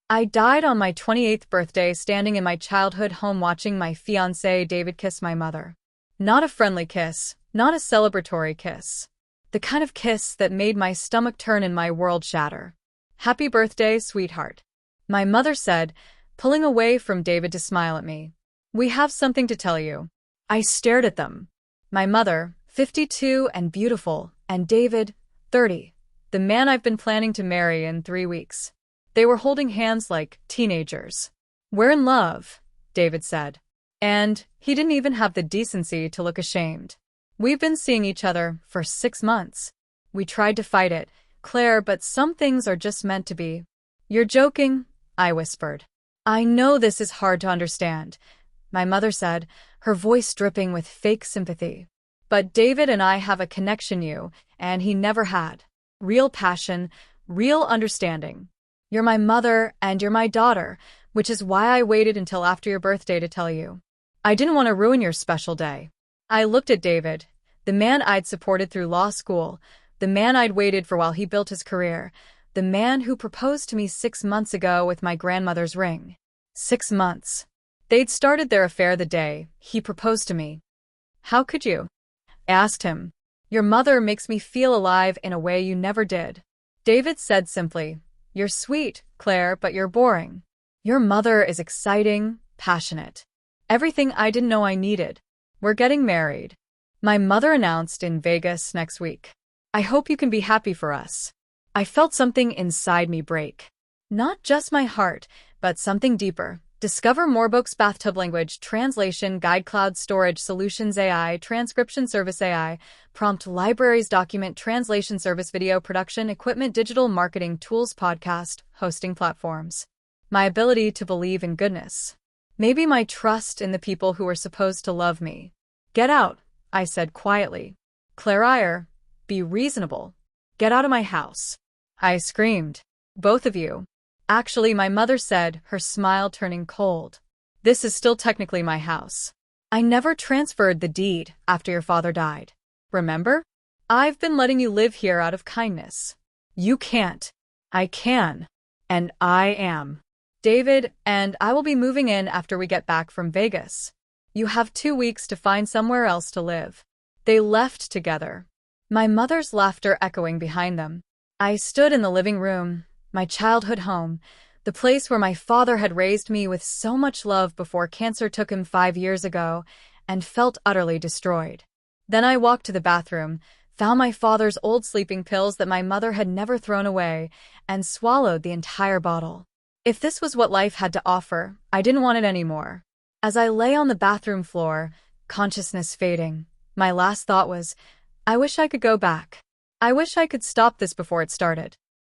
I died on my 28th birthday standing in my childhood home watching my fiancé David kiss my mother. Not a friendly kiss, not a celebratory kiss. The kind of kiss that made my stomach turn and my world shatter. "Happy birthday, sweetheart," my mother said, pulling away from David to smile at me. "We have something to tell you." I stared at them. My mother, 52 and beautiful, and David, 30, the man I've been planning to marry in 3 weeks. They were holding hands like teenagers. "We're in love," David said. And he didn't even have the decency to look ashamed. "We've been seeing each other for 6 months. We tried to fight it, Claire, but some things are just meant to be." "You're joking," I whispered. "I know this is hard to understand," my mother said, her voice dripping with fake sympathy. "But David and I have a connection and he never had. Real passion, real understanding. You're my mother and you're my daughter, which is why I waited until after your birthday to tell you. I didn't want to ruin your special day." I looked at David, the man I'd supported through law school, the man I'd waited for while he built his career, the man who proposed to me 6 months ago with my grandmother's ring. 6 months. They'd started their affair the day he proposed to me. "How could you?" I asked him. "Your mother makes me feel alive in a way you never did." David said simply, "You're sweet, Claire, but you're boring. Your mother is exciting, passionate. Everything I didn't know I needed. We're getting married," my mother announced, "in Vegas next week. I hope you can be happy for us." I felt something inside me break. Not just my heart, but something deeper. Discover more books, bathtub language, translation, guide, cloud storage, solutions AI, transcription service AI, prompt libraries, document translation service, video production, equipment, digital marketing tools, podcast, hosting platforms. My ability to believe in goodness. Maybe my trust in the people who are supposed to love me. "Get out," I said quietly. "Claire, be reasonable. Get out of my house," I screamed. "Both of you." "Actually," my mother said, her smile turning cold. "This is still technically my house. I never transferred the deed after your father died. Remember? I've been letting you live here out of kindness. You can't." "I can. And I am. David and I will be moving in after we get back from Vegas. You have 2 weeks to find somewhere else to live." They left together, my mother's laughter echoing behind them. I stood in the living room, my childhood home, the place where my father had raised me with so much love before cancer took him 5 years ago, and felt utterly destroyed. Then I walked to the bathroom, found my father's old sleeping pills that my mother had never thrown away, and swallowed the entire bottle. If this was what life had to offer, I didn't want it anymore. As I lay on the bathroom floor, consciousness fading, my last thought was, I wish I could go back. I wish I could stop this before it started.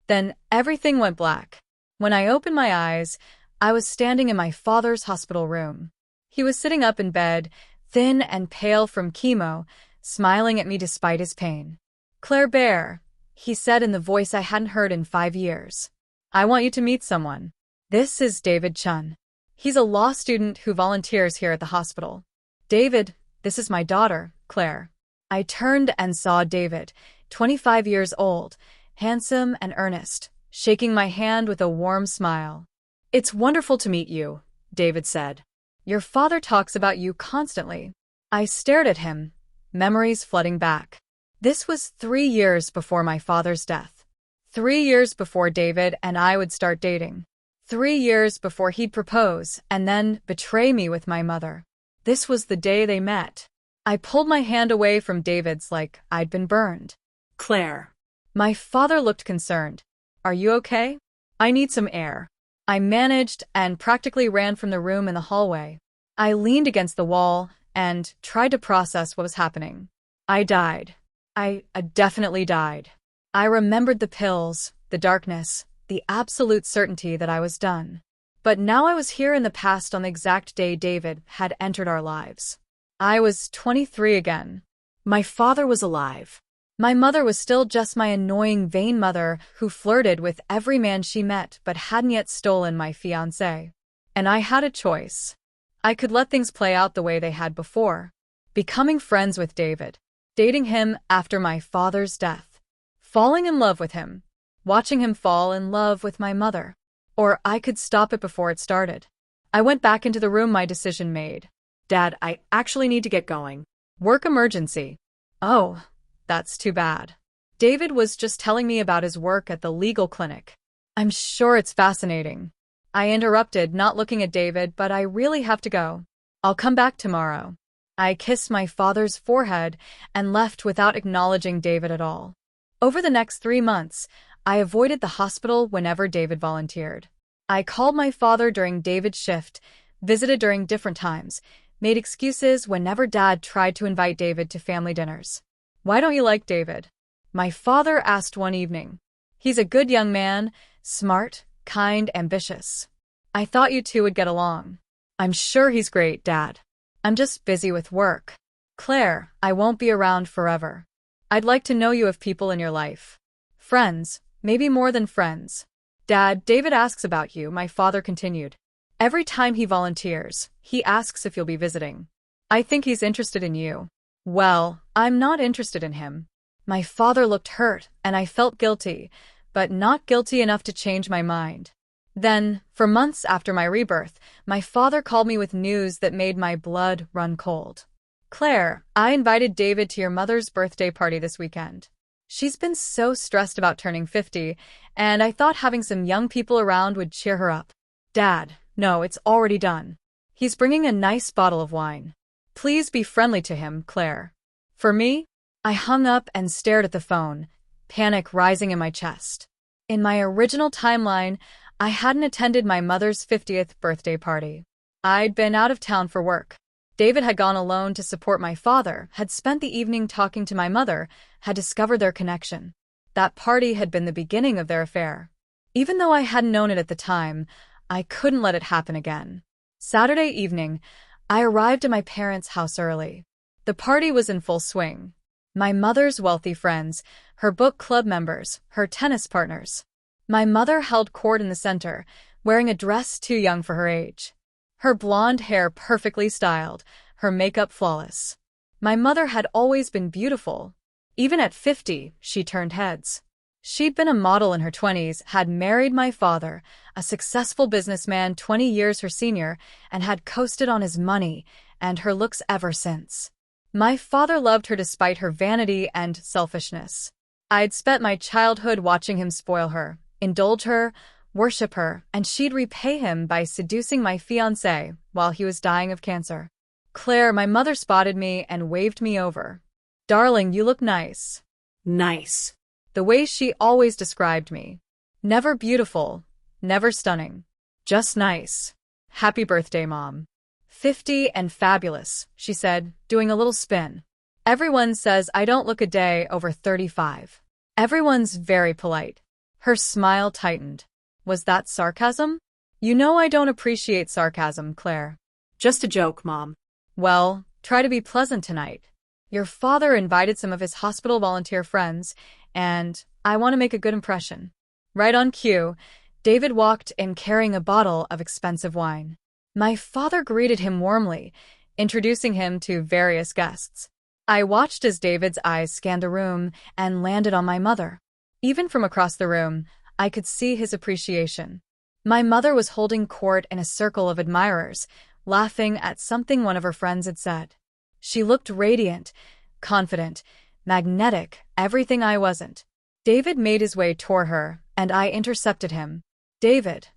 Then everything went black. When I opened my eyes, I was standing in my father's hospital room. He was sitting up in bed, thin and pale from chemo, smiling at me despite his pain. "Claire Bear," he said in the voice I hadn't heard in 5 years. "I want you to meet someone. This is David Chun. He's a law student who volunteers here at the hospital." "David, this is my daughter, Claire." I turned and saw David, 25 years old, handsome and earnest, shaking my hand with a warm smile. "It's wonderful to meet you," David said. "Your father talks about you constantly." I stared at him, memories flooding back. This was 3 years before my father's death. 3 years before David and I would start dating. 3 years before he'd propose and then betray me with my mother. This was the day they met. I pulled my hand away from David's like I'd been burned. "Claire." My father looked concerned. "Are you okay?" "I need some air." I managed and practically ran from the room in the hallway. I leaned against the wall and tried to process what was happening. I died. I definitely died. I remembered the pills, the darkness, the absolute certainty that I was done. But now I was here in the past on the exact day David had entered our lives. I was 23 again. My father was alive. My mother was still just my annoying, vain mother who flirted with every man she met but hadn't yet stolen my fiancé. And I had a choice. I could let things play out the way they had before. Becoming friends with David. Dating him after my father's death. Falling in love with him. Watching him fall in love with my mother. Or I could stop it before it started. I went back into the room my decision made. Dad, I actually need to get going. Work emergency. Oh, that's too bad. David was just telling me about his work at the legal clinic. I'm sure it's fascinating. I interrupted, not looking at David, but I really have to go. I'll come back tomorrow. I kissed my father's forehead and left without acknowledging David at all. Over the next 3 months, I avoided the hospital whenever David volunteered. I called my father during David's shift, visited during different times, made excuses whenever Dad tried to invite David to family dinners. Why don't you like David? My father asked one evening. He's a good young man, smart, kind, ambitious. I thought you two would get along. I'm sure he's great, Dad. I'm just busy with work. Claire, I won't be around forever. I'd like to know you have people in your life. Friends, maybe more than friends. Dad, David asks about you, my father continued. Every time he volunteers, he asks if you'll be visiting. I think he's interested in you. Well, I'm not interested in him. My father looked hurt, and I felt guilty, but not guilty enough to change my mind. Then, for months after my rebirth, my father called me with news that made my blood run cold. Claire, I invited David to your mother's birthday party this weekend. She's been so stressed about turning 50, and I thought having some young people around would cheer her up. Dad, no, it's already done. He's bringing a nice bottle of wine. Please be friendly to him, Claire. For me? I hung up and stared at the phone, panic rising in my chest. In my original timeline, I hadn't attended my mother's 50th birthday party. I'd been out of town for work. David had gone alone to support my father, had spent the evening talking to my mother, had discovered their connection. That party had been the beginning of their affair. Even though I hadn't known it at the time, I couldn't let it happen again. Saturday evening, I arrived at my parents' house early. The party was in full swing. My mother's wealthy friends, her book club members, her tennis partners. My mother held court in the center, wearing a dress too young for her age. Her blonde hair perfectly styled, her makeup flawless. My mother had always been beautiful. Even at 50, she turned heads. She'd been a model in her 20s, had married my father, a successful businessman 20 years her senior, and had coasted on his money and her looks ever since. My father loved her despite her vanity and selfishness. I'd spent my childhood watching him spoil her, indulge her, worship her, and she'd repay him by seducing my fiancé while he was dying of cancer. Claire, my mother spotted me and waved me over. Darling, you look nice. Nice. The way she always described me. Never beautiful, never stunning. Just nice. Happy birthday, Mom. 50 and fabulous, she said, doing a little spin. Everyone says I don't look a day over 35. Everyone's very polite. Her smile tightened. Was that sarcasm? You know I don't appreciate sarcasm, Claire. Just a joke, Mom. Well, try to be pleasant tonight. Your father invited some of his hospital volunteer friends, and I want to make a good impression. Right on cue, David walked in carrying a bottle of expensive wine. My father greeted him warmly, introducing him to various guests. I watched as David's eyes scanned the room and landed on my mother. Even from across the room, I could see his appreciation. My mother was holding court in a circle of admirers, laughing at something one of her friends had said. She looked radiant, confident, magnetic, everything I wasn't. David made his way toward her, and I intercepted him. David,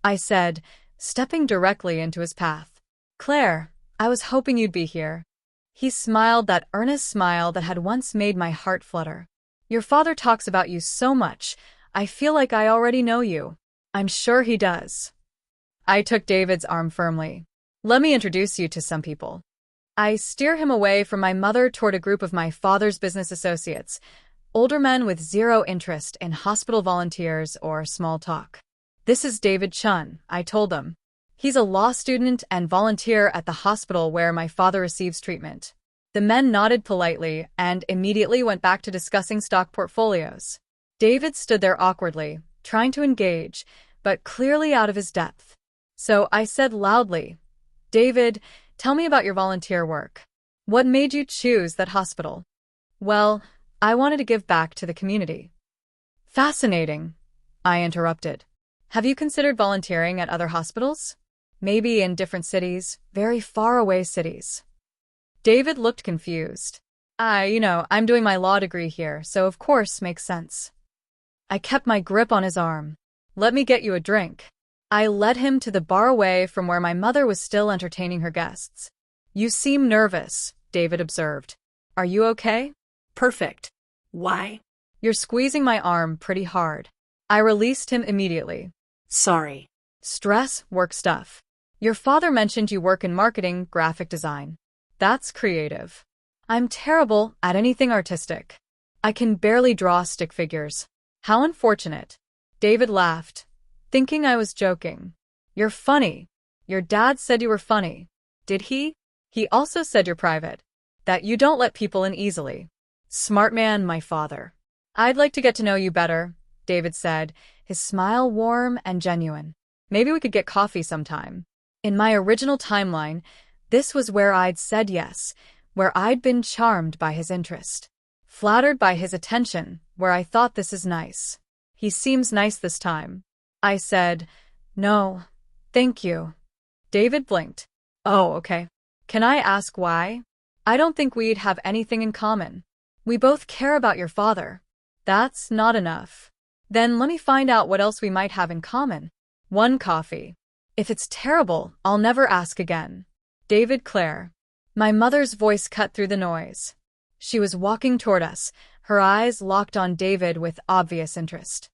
I said, stepping directly into his path. Claire, I was hoping you'd be here. He smiled that earnest smile that had once made my heart flutter. Your father talks about you so much, I feel like I already know you. I'm sure he does. I took David's arm firmly. Let me introduce you to some people. I steer him away from my mother toward a group of my father's business associates, older men with zero interest in hospital volunteers or small talk. This is David Chun, I told them. He's a law student and volunteer at the hospital where my father receives treatment. The men nodded politely and immediately went back to discussing stock portfolios. David stood there awkwardly, trying to engage, but clearly out of his depth. So I said loudly, David, tell me about your volunteer work. What made you choose that hospital? Well, I wanted to give back to the community. Fascinating, I interrupted. Have you considered volunteering at other hospitals? Maybe in different cities, very far away cities. David looked confused. I'm doing my law degree here, so of course makes sense. I kept my grip on his arm. Let me get you a drink. I led him to the bar away from where my mother was still entertaining her guests. You seem nervous, David observed. Are you okay? Perfect. Why? You're squeezing my arm pretty hard. I released him immediately. Sorry. Stress, work stuff. Your father mentioned you work in marketing, graphic design. That's creative. I'm terrible at anything artistic. I can barely draw stick figures. How unfortunate. David laughed, thinking I was joking. You're funny. Your dad said you were funny. Did he? He also said you're private. That you don't let people in easily. Smart man, my father. I'd like to get to know you better, David said, his smile warm and genuine. Maybe we could get coffee sometime. In my original timeline, this was where I'd said yes, where I'd been charmed by his interest. Flattered by his attention, where I thought this is nice. He seems nice this time. I said, no, thank you. David blinked. Oh, okay. Can I ask why? I don't think we'd have anything in common. We both care about your father. That's not enough. Then let me find out what else we might have in common. One coffee. If it's terrible, I'll never ask again. David Clare. My mother's voice cut through the noise. She was walking toward us, her eyes locked on David with obvious interest.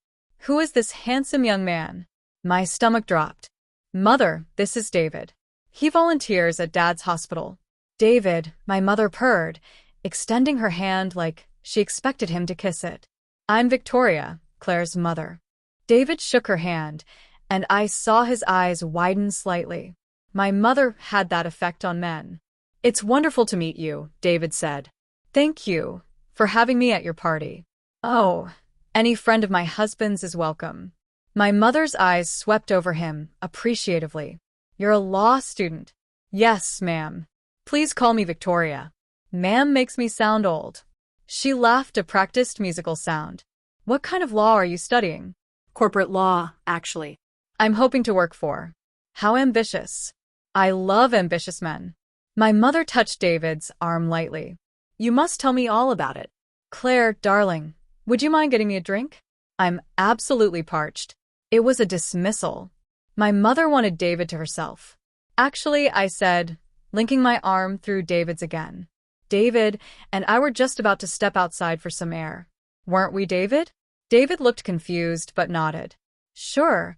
Who is this handsome young man? My stomach dropped. Mother, this is David. He volunteers at Dad's hospital. David, my mother purred, extending her hand like she expected him to kiss it. I'm Victoria, Claire's mother. David shook her hand, and I saw his eyes widen slightly. My mother had that effect on men. It's wonderful to meet you, David said. Thank you for having me at your party. Oh, any friend of my husband's is welcome. My mother's eyes swept over him appreciatively. You're a law student. Yes, ma'am. Please call me Victoria. Ma'am makes me sound old. She laughed a practiced musical sound. What kind of law are you studying? Corporate law, actually. I'm hoping to work for. How ambitious. I love ambitious men. My mother touched David's arm lightly. You must tell me all about it. Claire, darling, would you mind getting me a drink? I'm absolutely parched. It was a dismissal. My mother wanted David to herself. Actually, I said, linking my arm through David's again. David and I were just about to step outside for some air. Weren't we, David? David looked confused but nodded. Sure,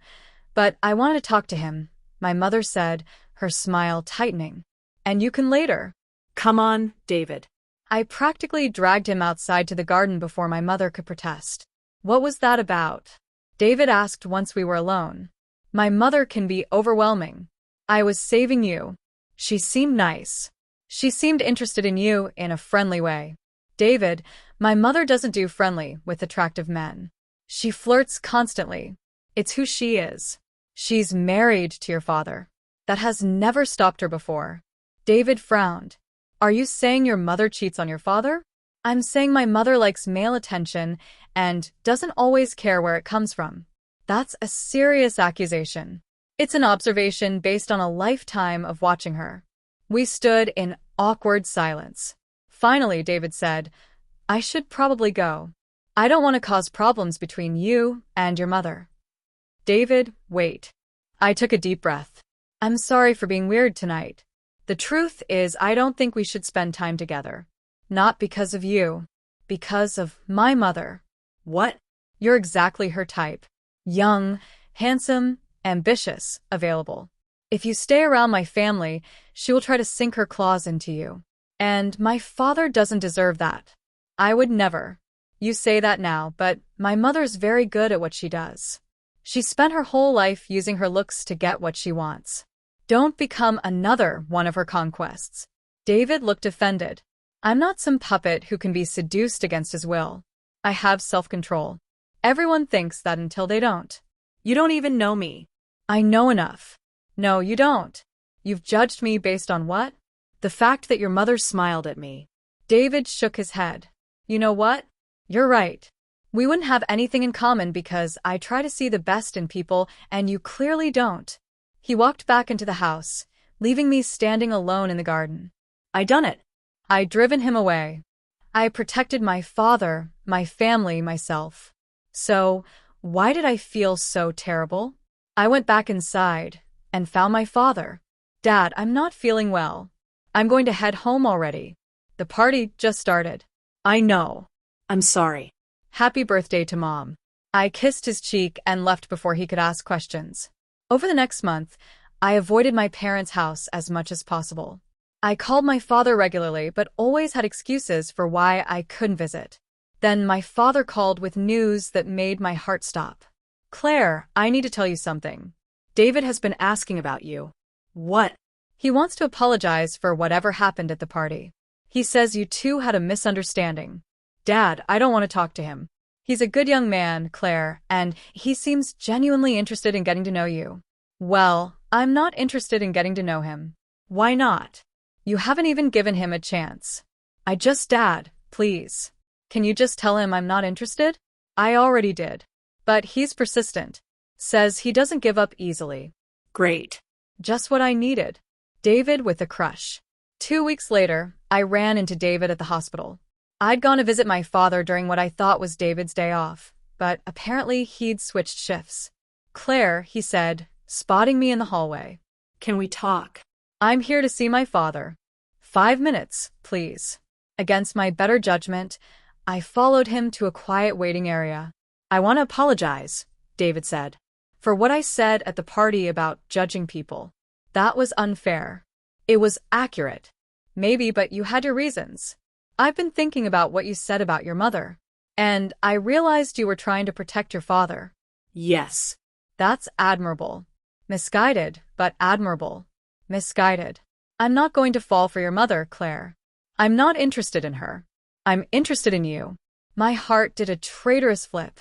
but I wanted to talk to him, my mother said, her smile tightening. And you can later. Come on, David. I practically dragged him outside to the garden before my mother could protest. What was that about? David asked once we were alone. My mother can be overwhelming. I was saving you. She seemed nice. She seemed interested in you in a friendly way. David, my mother doesn't do friendly with attractive men. She flirts constantly. It's who she is. She's married to your father. That has never stopped her before. David frowned. Are you saying your mother cheats on your father? I'm saying my mother likes male attention and doesn't always care where it comes from. That's a serious accusation. It's an observation based on a lifetime of watching her. We stood in awkward silence. Finally, David said, I should probably go. I don't want to cause problems between you and your mother. David, wait. I took a deep breath. I'm sorry for being weird tonight. The truth is, I don't think we should spend time together. Not because of you. Because of my mother. What? You're exactly her type. Young, handsome, ambitious, available. If you stay around my family, she will try to sink her claws into you. And my father doesn't deserve that. I would never. You say that now, but my mother's very good at what she does. She spent her whole life using her looks to get what she wants. Don't become another one of her conquests. David looked offended. I'm not some puppet who can be seduced against his will. I have self-control. Everyone thinks that until they don't. You don't even know me. I know enough. No, you don't. You've judged me based on what? The fact that your mother smiled at me. David shook his head. You know what? You're right. We wouldn't have anything in common because I try to see the best in people and you clearly don't. He walked back into the house, leaving me standing alone in the garden. I done it. I'd driven him away. I protected my father, my family, myself. So, why did I feel so terrible? I went back inside and found my father. Dad, I'm not feeling well. I'm going to head home already. The party just started. I know. I'm sorry. Happy birthday to Mom. I kissed his cheek and left before he could ask questions. Over the next month, I avoided my parents' house as much as possible. I called my father regularly but always had excuses for why I couldn't visit. Then my father called with news that made my heart stop. Claire, I need to tell you something. David has been asking about you. What? He wants to apologize for whatever happened at the party. He says you two had a misunderstanding. Dad, I don't want to talk to him. He's a good young man, Claire, and he seems genuinely interested in getting to know you. Well, I'm not interested in getting to know him. Why not? You haven't even given him a chance. Dad, please. Can you just tell him I'm not interested? I already did. But he's persistent. Says he doesn't give up easily. Great. Just what I needed. David with a crush. 2 weeks later, I ran into David at the hospital. I'd gone to visit my father during what I thought was David's day off, but apparently he'd switched shifts. Claire, he said, spotting me in the hallway. Can we talk? I'm here to see my father. 5 minutes, please. Against my better judgment, I followed him to a quiet waiting area. I want to apologize, David said. For what I said at the party about judging people. That was unfair. It was accurate. Maybe, but you had your reasons. I've been thinking about what you said about your mother. And I realized you were trying to protect your father. Yes. That's admirable. Misguided, but admirable. Misguided. I'm not going to fall for your mother, Claire. I'm not interested in her. I'm interested in you. My heart did a traitorous flip.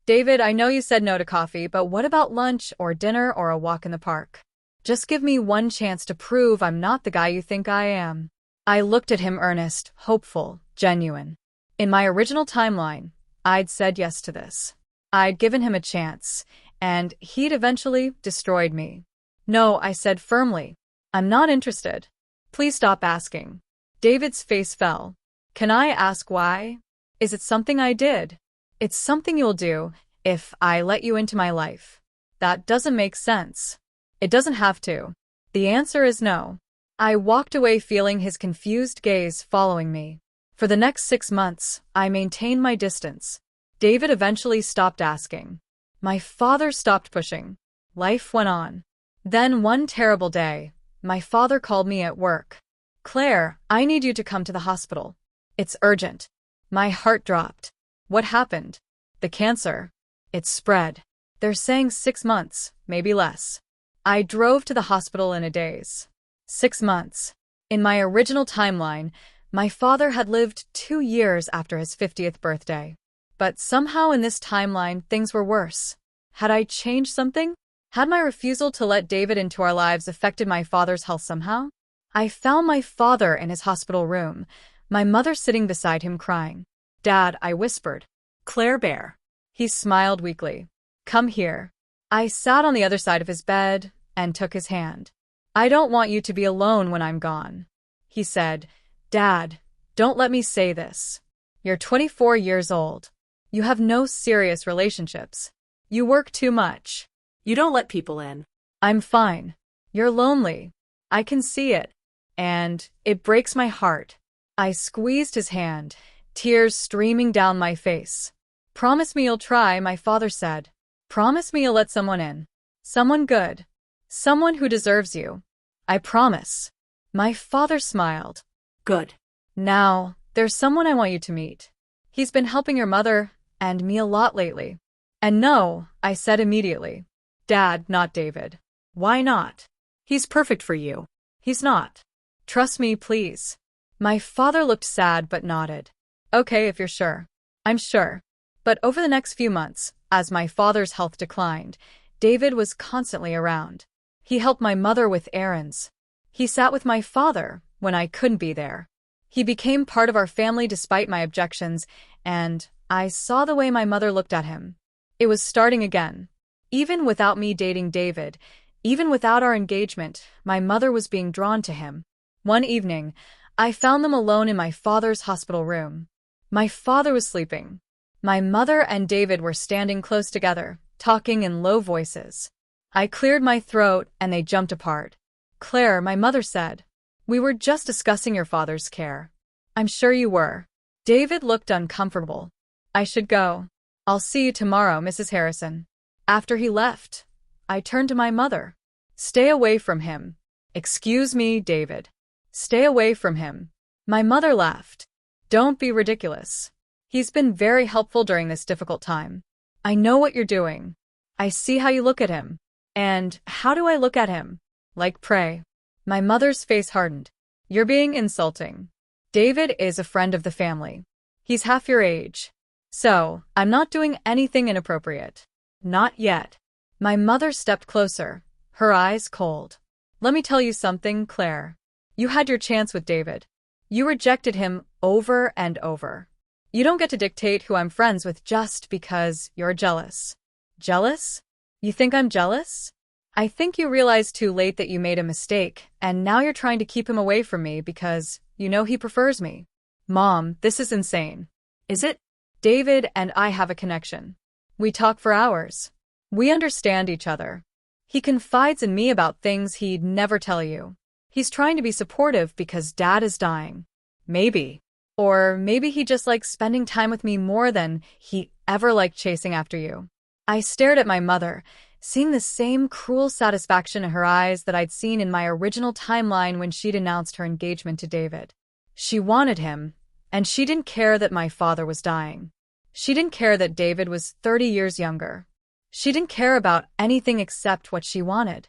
David, I know you said no to coffee, but what about lunch or dinner or a walk in the park? Just give me one chance to prove I'm not the guy you think I am. I looked at him earnest, hopeful, genuine. In my original timeline, I'd said yes to this. I'd given him a chance, and he'd eventually destroyed me. No, I said firmly. I'm not interested. Please stop asking. David's face fell. Can I ask why? Is it something I did? It's something you'll do if I let you into my life. That doesn't make sense. It doesn't have to. The answer is no. I walked away feeling his confused gaze following me. For the next 6 months, I maintained my distance. David eventually stopped asking. My father stopped pushing. Life went on. Then one terrible day, my father called me at work. Claire, I need you to come to the hospital. It's urgent. My heart dropped. What happened? The cancer. It spread. They're saying 6 months, maybe less. I drove to the hospital in a daze. 6 months. In my original timeline, my father had lived 2 years after his 50th birthday. But somehow in this timeline, things were worse. Had I changed something? Had my refusal to let David into our lives affected my father's health somehow? I found my father in his hospital room, my mother sitting beside him crying. Dad, I whispered. Claire Bear. He smiled weakly. Come here. I sat on the other side of his bed and took his hand. I don't want you to be alone when I'm gone. He said, Dad, don't let me say this. You're 24 years old. You have no serious relationships. You work too much. You don't let people in. I'm fine. You're lonely. I can see it. And it breaks my heart. I squeezed his hand, tears streaming down my face. Promise me you'll try, my father said. Promise me you'll let someone in. Someone good. Someone who deserves you. I promise. My father smiled. Good. Now, there's someone I want you to meet. He's been helping your mother and me a lot lately. And no, I said immediately. Dad, not David. Why not? He's perfect for you. He's not. Trust me, please. My father looked sad but nodded. Okay, if you're sure. I'm sure. But over the next few months, as my father's health declined, David was constantly around. He helped my mother with errands. He sat with my father when I couldn't be there. He became part of our family despite my objections, and I saw the way my mother looked at him. It was starting again. Even without me dating David, even without our engagement, my mother was being drawn to him. One evening, I found them alone in my father's hospital room. My father was sleeping. My mother and David were standing close together, talking in low voices. I cleared my throat and they jumped apart. "Claire," my mother said, "we were just discussing your father's care." "I'm sure you were." David looked uncomfortable. "I should go. I'll see you tomorrow, Mrs. Harrison." After he left, I turned to my mother. "Stay away from him." "Excuse me, David." "Stay away from him." My mother laughed. "Don't be ridiculous. He's been very helpful during this difficult time. I know what you're doing. I see how you look at him." "And how do I look at him?" "Like prey." My mother's face hardened. "You're being insulting. David is a friend of the family. He's half your age. So, I'm not doing anything inappropriate." "Not yet." My mother stepped closer, her eyes cold. "Let me tell you something, Claire. You had your chance with David. You rejected him over and over. You don't get to dictate who I'm friends with just because you're jealous." "Jealous? You think I'm jealous?" "I think you realized too late that you made a mistake, and now you're trying to keep him away from me because you know he prefers me." "Mom, this is insane." Is it? "David and I have a connection. We talk for hours. We understand each other. He confides in me about things he'd never tell you. He's trying to be supportive because Dad is dying. Maybe. Or maybe he just likes spending time with me more than he ever liked chasing after you." I stared at my mother, seeing the same cruel satisfaction in her eyes that I'd seen in my original timeline when she'd announced her engagement to David. She wanted him, and she didn't care that my father was dying. She didn't care that David was 30 years younger. She didn't care about anything except what she wanted.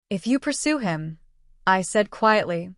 "If you pursue him," I said quietly,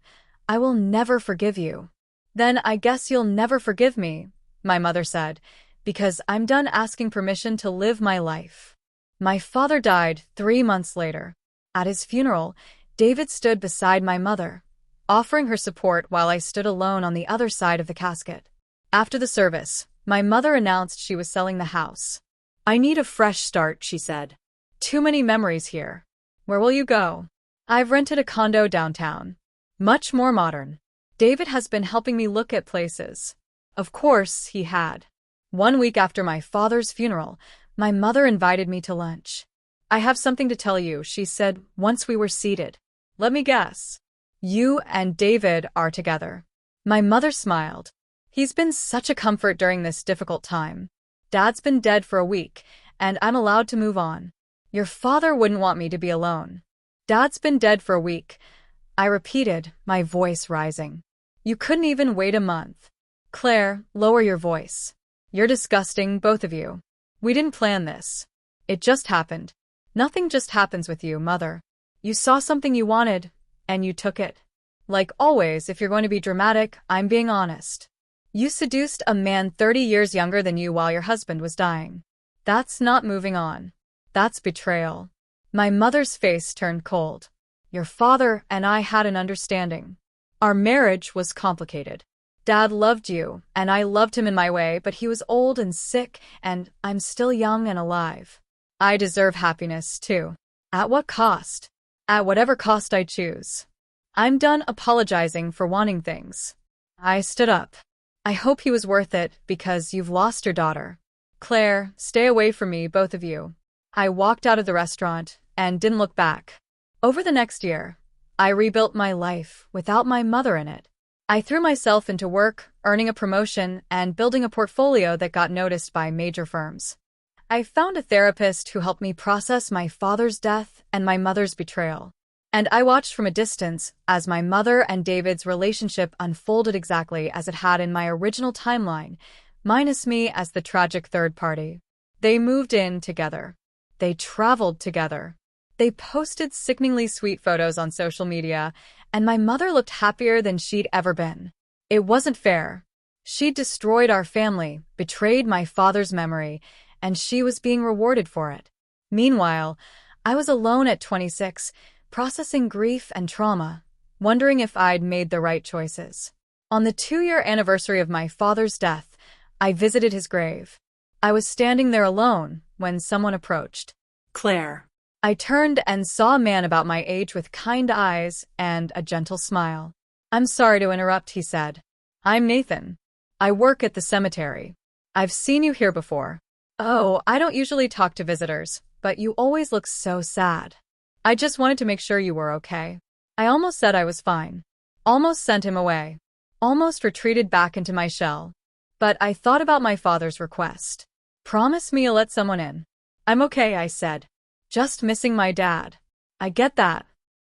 "I will never forgive you." "Then I guess you'll never forgive me," my mother said, "because I'm done asking permission to live my life." My father died 3 months later. At his funeral, David stood beside my mother, offering her support while I stood alone on the other side of the casket. After the service, my mother announced she was selling the house. "I need a fresh start," she said. "Too many memories here." "Where will you go?" "I've rented a condo downtown. Much more modern. David has been helping me look at places." Of course, he had. 1 week after my father's funeral, my mother invited me to lunch. "I have something to tell you," she said once we were seated. "Let me guess. You and David are together." My mother smiled. "He's been such a comfort during this difficult time. Dad's been dead for a week, and I'm allowed to move on. Your father wouldn't want me to be alone." "Dad's been dead for a week," I repeated, my voice rising. "You couldn't even wait a month." "Claire, lower your voice. You're disgusting, both of you. We didn't plan this. It just happened. Nothing just happens with you, Mother. You saw something you wanted, and you took it. Like always, if you're going to be dramatic, I'm being honest. You seduced a man 30 years younger than you while your husband was dying. That's not moving on. That's betrayal." My mother's face turned cold. "Your father and I had an understanding. Our marriage was complicated. Dad loved you, and I loved him in my way, but he was old and sick, and I'm still young and alive. I deserve happiness, too. At what cost? At whatever cost I choose. I'm done apologizing for wanting things." I stood up. "I hope he was worth it, because you've lost your daughter. Claire, stay away from me, both of you." I walked out of the restaurant and didn't look back. Over the next year, I rebuilt my life without my mother in it. I threw myself into work, earning a promotion, and building a portfolio that got noticed by major firms. I found a therapist who helped me process my father's death and my mother's betrayal. And I watched from a distance as my mother and David's relationship unfolded exactly as it had in my original timeline, minus me as the tragic third party. They moved in together. They traveled together. They posted sickeningly sweet photos on social media, and my mother looked happier than she'd ever been. It wasn't fair. She'd destroyed our family, betrayed my father's memory, and she was being rewarded for it. Meanwhile, I was alone at 26, processing grief and trauma, wondering if I'd made the right choices. On the 2-year anniversary of my father's death, I visited his grave. I was standing there alone when someone approached. Claire. I turned and saw a man about my age with kind eyes and a gentle smile. "I'm sorry to interrupt," he said. "I'm Nathan. I work at the cemetery. I've seen you here before." "Oh, I don't usually talk to visitors, but you always look so sad. I just wanted to make sure you were okay." I almost said I was fine. Almost sent him away. Almost retreated back into my shell. But I thought about my father's request. "Promise me you'll let someone in." "I'm okay," I said. "Just missing my dad." "I get that.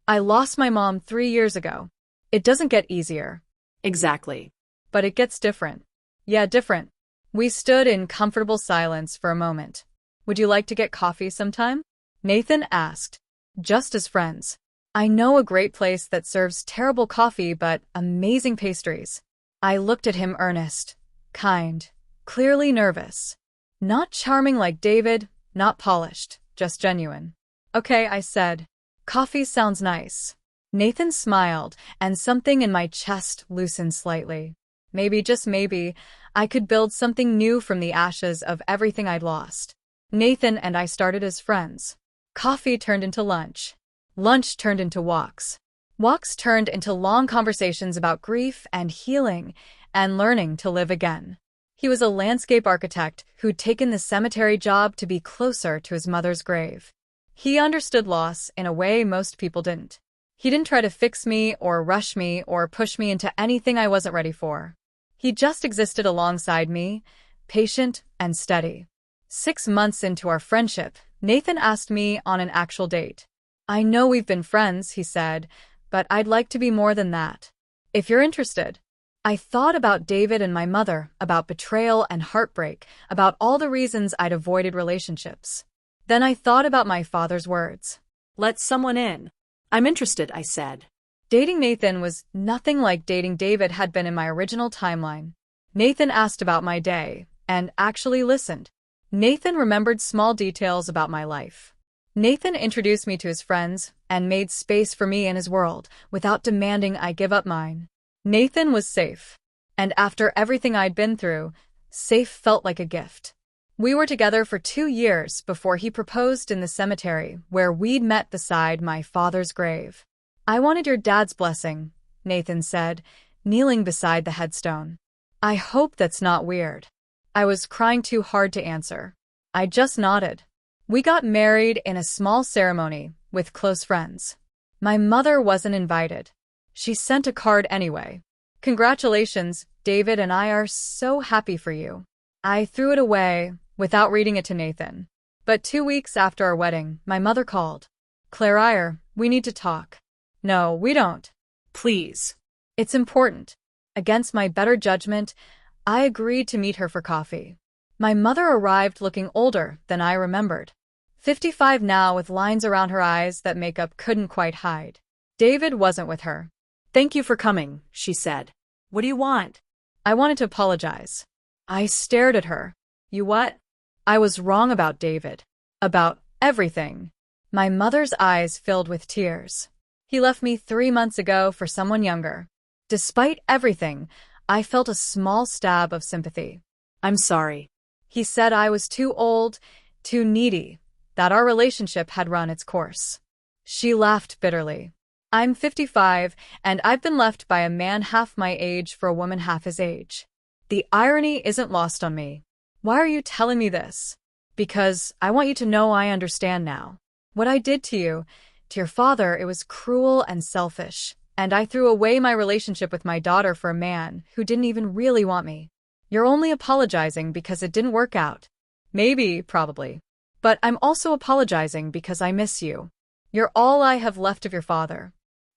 I lost my mom 3 years ago. It doesn't get easier." Exactly. "But it gets different." "Yeah, different." We stood in comfortable silence for a moment. "Would you like to get coffee sometime?" Nathan asked. "Just as friends. I know a great place that serves terrible coffee but amazing pastries." I looked at him earnest, kind, clearly nervous. Not charming like David, not polished, just genuine. "Okay," I said. "Coffee sounds nice." Nathan smiled, and something in my chest loosened slightly. Maybe, just maybe, I could build something new from the ashes of everything I'd lost. Nathan and I started as friends. Coffee turned into lunch. Lunch turned into walks. Walks turned into long conversations about grief and healing and learning to live again. He was a landscape architect who'd taken the cemetery job to be closer to his mother's grave. He understood loss in a way most people didn't. He didn't try to fix me or rush me or push me into anything I wasn't ready for. He just existed alongside me, patient and steady. 6 months into our friendship, Nathan asked me on an actual date. "I know we've been friends," he said, "but I'd like to be more than that. If you're interested." I thought about David and my mother, about betrayal and heartbreak, about all the reasons I'd avoided relationships. Then I thought about my father's words. "Let someone in." "I'm interested," I said. Dating Nathan was nothing like dating David had been in my original timeline. Nathan asked about my day, and actually listened. Nathan remembered small details about my life. Nathan introduced me to his friends and made space for me in his world without demanding I give up mine. Nathan was safe. And after everything I'd been through, safe felt like a gift. We were together for 2 years before he proposed in the cemetery where we'd met beside my father's grave. "I wanted your dad's blessing," Nathan said, kneeling beside the headstone. "I hope that's not weird." I was crying too hard to answer. I just nodded. We got married in a small ceremony with close friends. My mother wasn't invited. She sent a card anyway. "Congratulations, David and I are so happy for you." I threw it away without reading it to Nathan. But 2 weeks after our wedding, my mother called. "Claire, we need to talk." "No, we don't." "Please." "It's important." Against my better judgment, I agreed to meet her for coffee. My mother arrived looking older than I remembered. 55 now, with lines around her eyes that makeup couldn't quite hide. David wasn't with her. "Thank you for coming," she said. "What do you want?" I wanted to apologize. I stared at her. "You what?" I was wrong about David. About everything. My mother's eyes filled with tears. "He left me 3 months ago for someone younger." Despite everything, I felt a small stab of sympathy. "I'm sorry." He said I was too old, too needy, that our relationship had run its course. She laughed bitterly. "I'm 55, and I've been left by a man half my age for a woman half his age. The irony isn't lost on me." "Why are you telling me this?" "Because I want you to know I understand now. What I did to you, to your father, it was cruel and selfish, and I threw away my relationship with my daughter for a man who didn't even really want me. You're only apologizing because it didn't work out." "Maybe, probably. But I'm also apologizing because I miss you. You're all I have left of your father.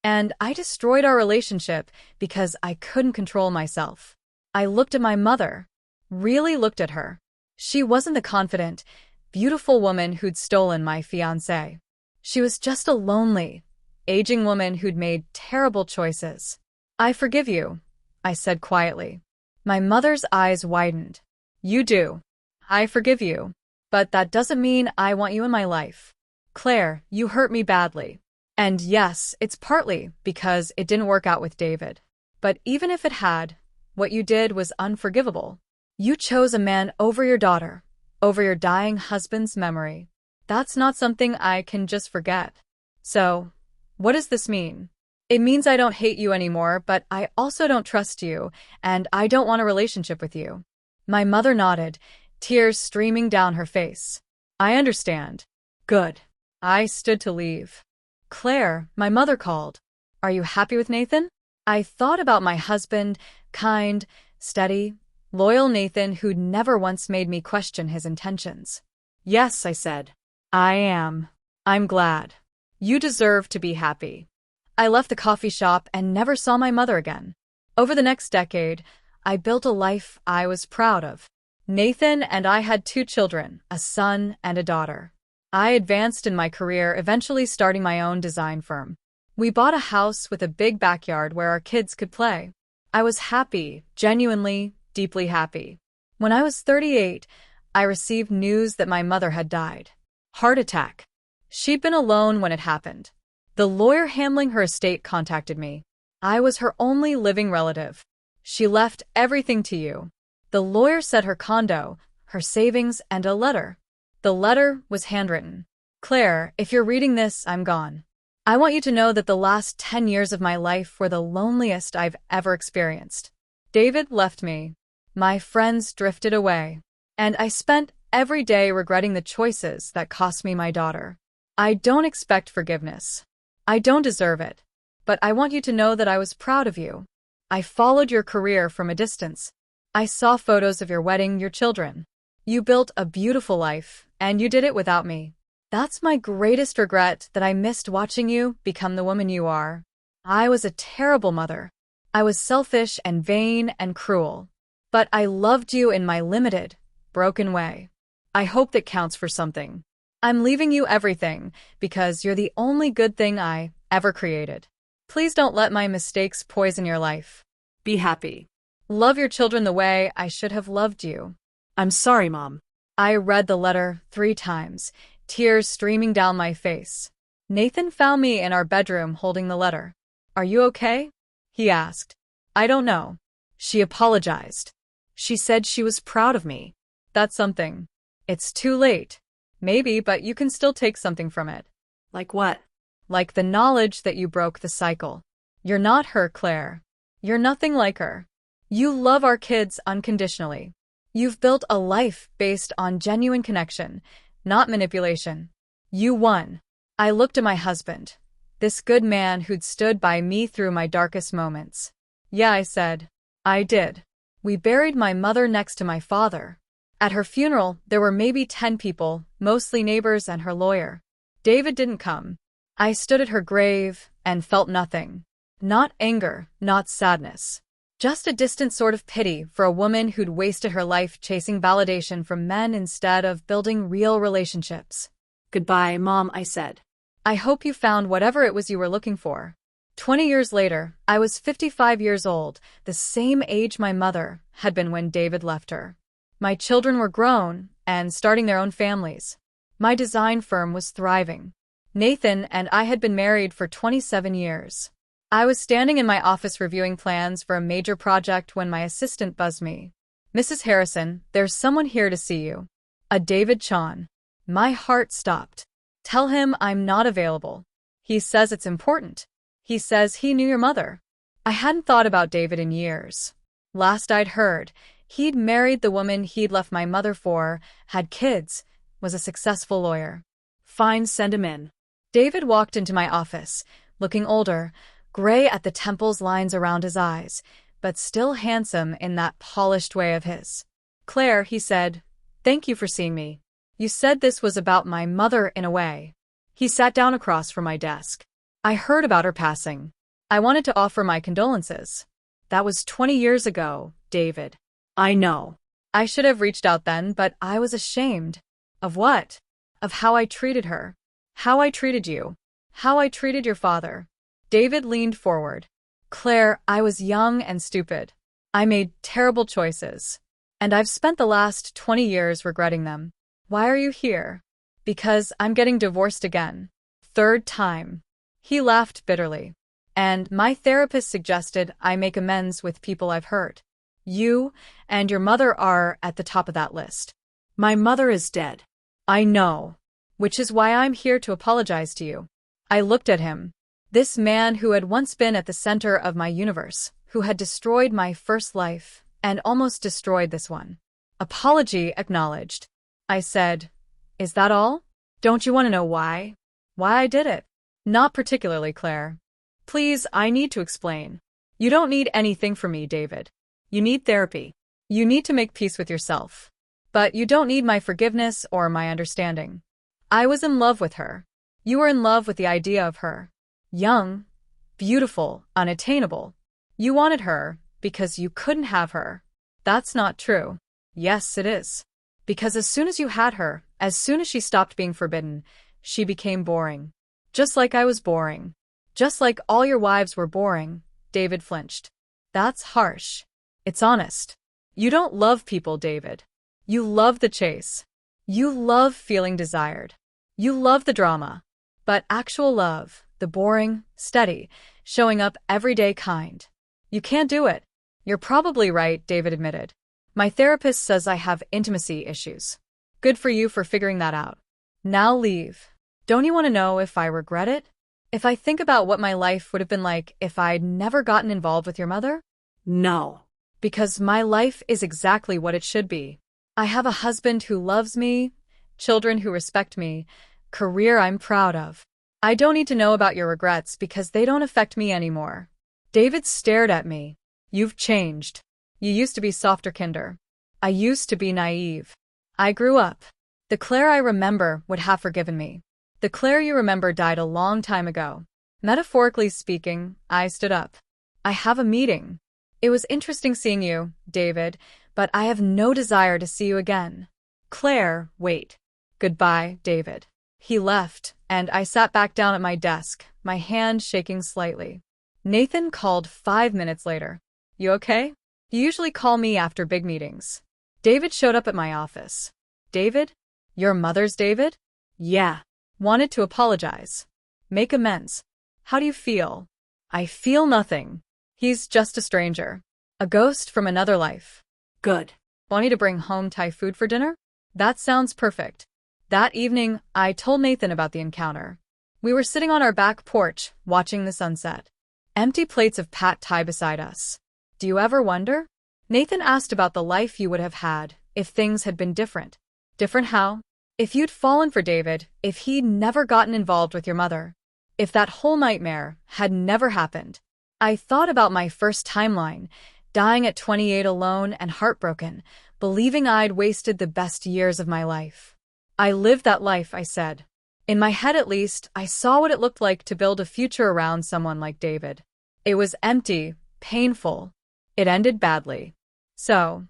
And I destroyed our relationship because I couldn't control myself." I looked at my mother. Really looked at her. She wasn't the confident, beautiful woman who'd stolen my fiancé. She was just a lonely, aging woman who'd made terrible choices. "I forgive you," I said quietly. My mother's eyes widened. "You do. I forgive you. But that doesn't mean I want you in my life. Claire, you hurt me badly. And yes, it's partly because it didn't work out with David. But even if it had, what you did was unforgivable. You chose a man over your daughter, over your dying husband's memory. That's not something I can just forget. So, what does this mean? It means I don't hate you anymore, but I also don't trust you, and I don't want a relationship with you. My mother nodded, tears streaming down her face. I understand. Good. I stood to leave. Claire, my mother called. Are you happy with Nathan? I thought about my husband, kind, steady, loyal Nathan who'd never once made me question his intentions. Yes, I said. I am. I'm glad. You deserve to be happy. I left the coffee shop and never saw my mother again. Over the next decade, I built a life I was proud of. Nathan and I had 2 children, a son and a daughter. I advanced in my career, eventually starting my own design firm. We bought a house with a big backyard where our kids could play. I was happy, genuinely, deeply happy. When I was 38, I received news that my mother had died. Heart attack. She'd been alone when it happened. The lawyer handling her estate contacted me. I was her only living relative. She left everything to you. The lawyer said her condo, her savings, and a letter. The letter was handwritten. Claire, if you're reading this, I'm gone. I want you to know that the last 10 years of my life were the loneliest I've ever experienced. David left me. My friends drifted away. And I spent every day regretting the choices that cost me my daughter. I don't expect forgiveness. I don't deserve it. But I want you to know that I was proud of you. I followed your career from a distance. I saw photos of your wedding, your children. You built a beautiful life, and you did it without me. That's my greatest regret, that I missed watching you become the woman you are. I was a terrible mother. I was selfish and vain and cruel. But I loved you in my limited, broken way. I hope that counts for something. I'm leaving you everything, because you're the only good thing I ever created. Please don't let my mistakes poison your life. Be happy. Love your children the way I should have loved you. I'm sorry, Mom. I read the letter 3 times, tears streaming down my face. Nathan found me in our bedroom holding the letter. Are you okay? He asked. I don't know. She apologized. She said she was proud of me. That's something. It's too late. Maybe, but you can still take something from it. Like what? Like the knowledge that you broke the cycle. You're not her, Claire. You're nothing like her. You love our kids unconditionally. You've built a life based on genuine connection, not manipulation. You won. I looked at my husband, this good man who'd stood by me through my darkest moments. Yeah, I said. I did. We buried my mother next to my father. At her funeral, there were maybe 10 people, mostly neighbors and her lawyer. David didn't come. I stood at her grave and felt nothing. Not anger, not sadness. Just a distant sort of pity for a woman who'd wasted her life chasing validation from men instead of building real relationships. Goodbye, Mom, I said. I hope you found whatever it was you were looking for. 20 years later, I was 55 years old, the same age my mother had been when David left her. My children were grown and starting their own families. My design firm was thriving. Nathan and I had been married for 27 years. I was standing in my office reviewing plans for a major project when my assistant buzzed me. Mrs. Harrison, there's someone here to see you. A David Chan. My heart stopped. Tell him I'm not available. He says it's important. He says he knew your mother. I hadn't thought about David in years. Last I'd heard, he'd married the woman he'd left my mother for, had kids, was a successful lawyer. Fine, send him in. David walked into my office, looking older, gray at the temples, lines around his eyes, but still handsome in that polished way of his. Claire, he said, thank you for seeing me. You said this was about my mother in a way. He sat down across from my desk. I heard about her passing. I wanted to offer my condolences. That was 20 years ago, David. I know. I should have reached out then, but I was ashamed. Of what? Of how I treated her. How I treated you. How I treated your father. David leaned forward. Claire, I was young and stupid. I made terrible choices. And I've spent the last 20 years regretting them. Why are you here? Because I'm getting divorced again. 3rd time. He laughed bitterly. And my therapist suggested I make amends with people I've hurt. You and your mother are at the top of that list. My mother is dead. I know. Which is why I'm here to apologize to you. I looked at him. This man who had once been at the center of my universe, who had destroyed my first life, and almost destroyed this one. Apology acknowledged. I said, "Is that all? Don't you want to know why? Why I did it?" "Not particularly, Claire. Please, I need to explain. You don't need anything from me, David. You need therapy. You need to make peace with yourself. But you don't need my forgiveness or my understanding. I was in love with her. You were in love with the idea of her. Young, beautiful, unattainable. You wanted her because you couldn't have her. That's not true." "Yes, it is. Because as soon as you had her, as soon as she stopped being forbidden, she became boring. Just like I was boring. Just like all your wives were boring." David flinched. "That's harsh. It's honest. You don't love people, David. You love the chase. You love feeling desired. You love the drama. But actual love, the boring, steady, showing up everyday kind. You can't do it." "You're probably right," David admitted. "My therapist says I have intimacy issues. Good for you for figuring that out. Now leave. Don't you want to know if I regret it? If I think about what my life would have been like if I'd never gotten involved with your mother?" No. "Because my life is exactly what it should be. I have a husband who loves me, children who respect me, career I'm proud of. I don't need to know about your regrets because they don't affect me anymore." David stared at me. "You've changed. You used to be softer, kinder. I used to be naive. I grew up. The Claire I remember would have forgiven me. The Claire you remember died a long time ago." Metaphorically speaking, I stood up. "I have a meeting. It was interesting seeing you, David, but I have no desire to see you again." "Claire, wait." "Goodbye, David." He left, and I sat back down at my desk, my hand shaking slightly. Nathan called 5 minutes later. "You okay?" He usually called me after big meetings. David showed up at my office. "David? Your mother's David?" Yeah. "Wanted to apologize. Make amends. How do you feel?" "I feel nothing. He's just a stranger. A ghost from another life." Good. "Want me to bring home Thai food for dinner?" "That sounds perfect." That evening, I told Nathan about the encounter. We were sitting on our back porch, watching the sunset. Empty plates of pad thai beside us. "Do you ever wonder?" Nathan asked about the life you would have had if things had been different. "Different how?" "If you'd fallen for David, if he'd never gotten involved with your mother. If that whole nightmare had never happened." I thought about my first timeline, dying at 28 alone and heartbroken, believing I'd wasted the best years of my life. "I lived that life," I said. In my head at least, I saw what it looked like to build a future around someone like David. It was empty, painful. It ended badly. "So,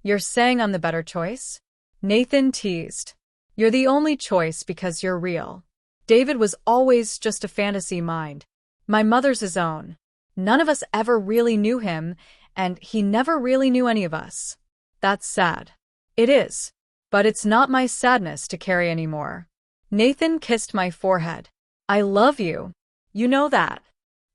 you're saying I'm the better choice?" Nathan teased. "You're the only choice because you're real. David was always just a fantasy mind. My mother's his own. None of us ever really knew him, and he never really knew any of us. That's sad." "It is. But it's not my sadness to carry anymore." Nathan kissed my forehead. "I love you. You know that."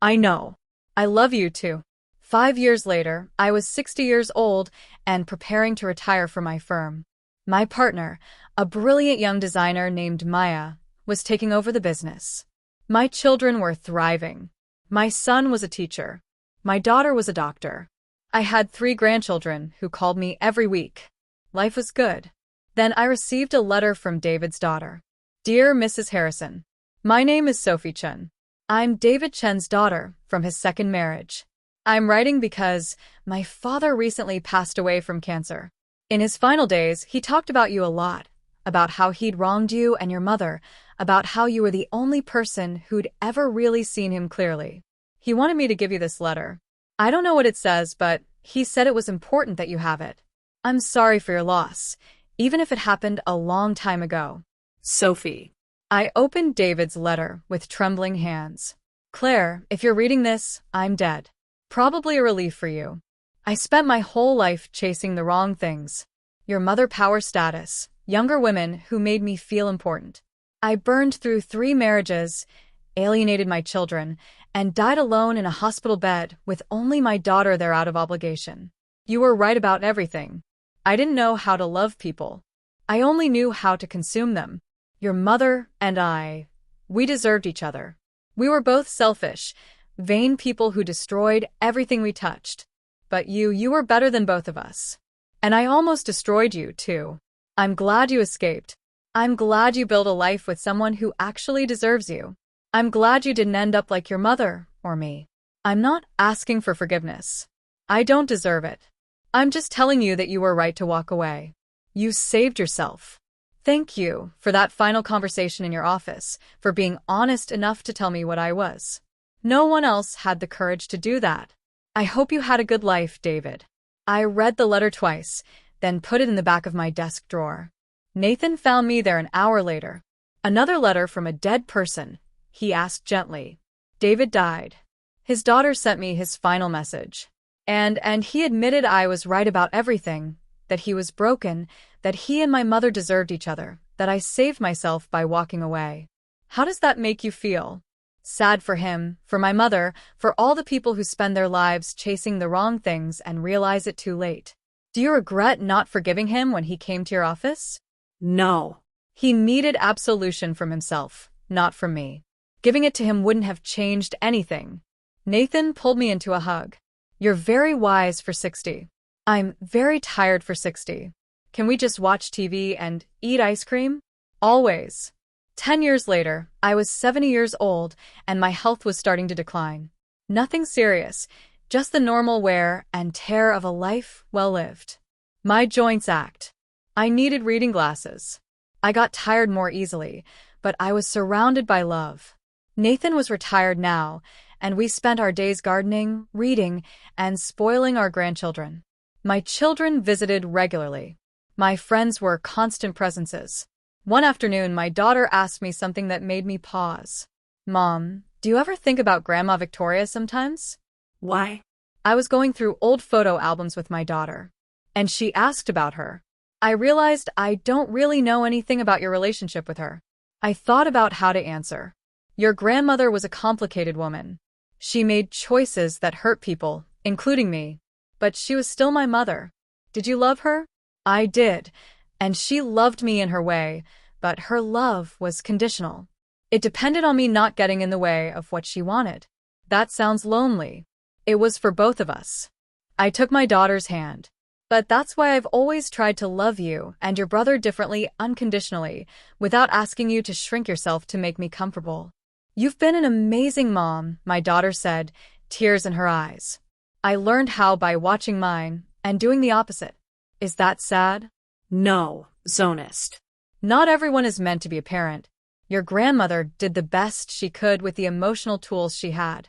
"I know. I love you too." 5 years later, I was 60 years old and preparing to retire from my firm. My partner, a brilliant young designer named Maya, was taking over the business. My children were thriving. My son was a teacher. My daughter was a doctor. I had 3 grandchildren who called me every week. Life was good. Then I received a letter from David's daughter. "Dear Mrs. Harrison, my name is Sophie Chen. I'm David Chen's daughter from his second marriage. I'm writing because my father recently passed away from cancer. In his final days, he talked about you a lot, about how he'd wronged you and your mother, about how you were the only person who'd ever really seen him clearly. He wanted me to give you this letter. I don't know what it says, but he said it was important that you have it. I'm sorry for your loss, even if it happened a long time ago. Sophie." I opened David's letter with trembling hands. "Claire, if you're reading this, I'm dead. Probably a relief for you. I spent my whole life chasing the wrong things. Your mother power status, younger women who made me feel important. I burned through 3 marriages, alienated my children, and died alone in a hospital bed with only my daughter there out of obligation. You were right about everything. I didn't know how to love people. I only knew how to consume them. Your mother and we deserved each other. We were both selfish, vain people who destroyed everything we touched. But you were better than both of us. And I almost destroyed you, too. I'm glad you escaped. I'm glad you built a life with someone who actually deserves you. I'm glad you didn't end up like your mother or me. I'm not asking for forgiveness. I don't deserve it. I'm just telling you that you were right to walk away. You saved yourself. Thank you for that final conversation in your office, for being honest enough to tell me what I was. No one else had the courage to do that. I hope you had a good life, David. I read the letter twice, then put it in the back of my desk drawer. Nathan found me there an hour later. Another letter from a dead person, he asked gently. David died. His daughter sent me his final message. And he admitted I was right about everything, that he was broken, that he and my mother deserved each other, that I saved myself by walking away. How does that make you feel? Sad for him, for my mother, for all the people who spend their lives chasing the wrong things and realize it too late. Do you regret not forgiving him when he came to your office? No. He needed absolution from himself, not from me. Giving it to him wouldn't have changed anything. Nathan pulled me into a hug. You're very wise for 60. I'm very tired for 60. Can we just watch TV and eat ice cream? Always. 10 years later, I was 70 years old and my health was starting to decline. Nothing serious, just the normal wear and tear of a life well lived. My joints ached. I needed reading glasses. I got tired more easily, but I was surrounded by love. Nathan was retired now, and we spent our days gardening, reading, and spoiling our grandchildren. My children visited regularly. My friends were constant presences. One afternoon, my daughter asked me something that made me pause. Mom, do you ever think about Grandma Victoria sometimes? Why? I was going through old photo albums with my daughter, and she asked about her. I realized I don't really know anything about your relationship with her. I thought about how to answer. Your grandmother was a complicated woman. She made choices that hurt people, including me. But she was still my mother. Did you love her? I did, and she loved me in her way, but her love was conditional. It depended on me not getting in the way of what she wanted. That sounds lonely. It was for both of us. I took my daughter's hand. But that's why I've always tried to love you and your brother differently, unconditionally, without asking you to shrink yourself to make me comfortable. You've been an amazing mom, my daughter said, tears in her eyes. I learned how by watching mine and doing the opposite. Is that sad? No, zonist. Not everyone is meant to be a parent. Your grandmother did the best she could with the emotional tools she had.